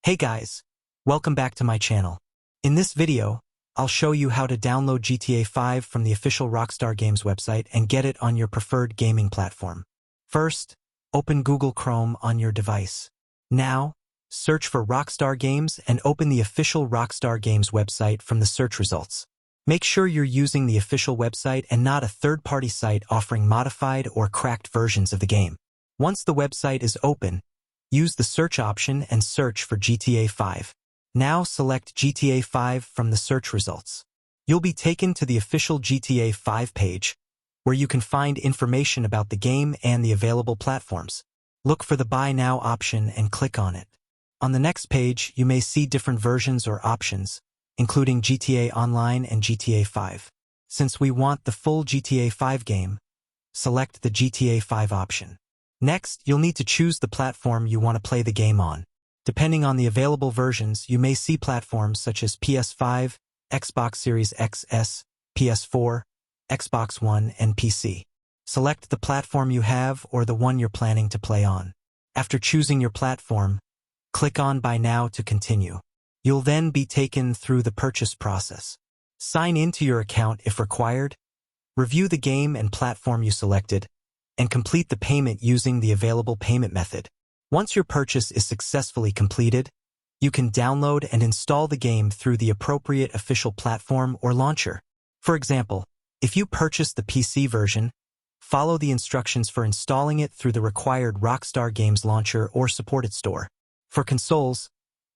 Hey guys, welcome back to my channel. In this video, I'll show you how to download GTA 5 from the official Rockstar Games website and get it on your preferred gaming platform. First, open Google Chrome on your device. Now, search for Rockstar Games and open the official Rockstar Games website from the search results. Make sure you're using the official website and not a third-party site offering modified or cracked versions of the game. Once the website is open, use the search option and search for GTA 5. Now select GTA 5 from the search results. You'll be taken to the official GTA 5 page, where you can find information about the game and the available platforms. Look for the Buy Now option and click on it. On the next page, you may see different versions or options, including GTA Online and GTA 5. Since we want the full GTA 5 game, select the GTA 5 option. Next, you'll need to choose the platform you want to play the game on. Depending on the available versions, you may see platforms such as PS5, Xbox Series XS, PS4, Xbox One, and PC. Select the platform you have or the one you're planning to play on. After choosing your platform, click on Buy Now to continue. You'll then be taken through the purchase process. Sign into your account if required, review the game and platform you selected, and complete the payment using the available payment method. Once your purchase is successfully completed, you can download and install the game through the appropriate official platform or launcher. For example, if you purchase the PC version, follow the instructions for installing it through the required Rockstar Games launcher or supported store. For consoles,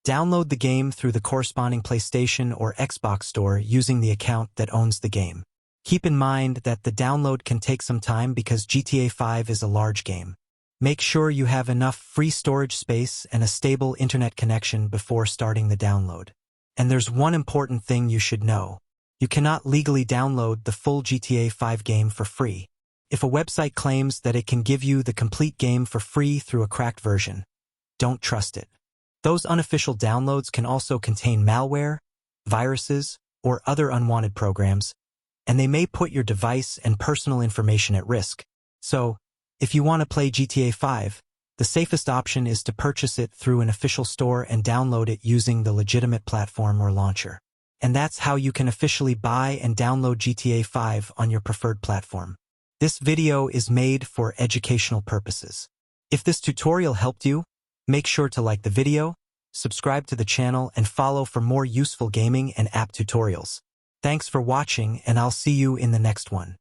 download the game through the corresponding PlayStation or Xbox store using the account that owns the game. Keep in mind that the download can take some time because GTA 5 is a large game. Make sure you have enough free storage space and a stable internet connection before starting the download. And there's one important thing you should know. You cannot legally download the full GTA 5 game for free. If a website claims that it can give you the complete game for free through a cracked version, don't trust it. Those unofficial downloads can also contain malware, viruses, or other unwanted programs, and they may put your device and personal information at risk. So, if you want to play GTA 5, the safest option is to purchase it through an official store and download it using the legitimate platform or launcher. And that's how you can officially buy and download GTA 5 on your preferred platform. This video is made for educational purposes. If this tutorial helped you, make sure to like the video, subscribe to the channel, and follow for more useful gaming and app tutorials. Thanks for watching, and I'll see you in the next one.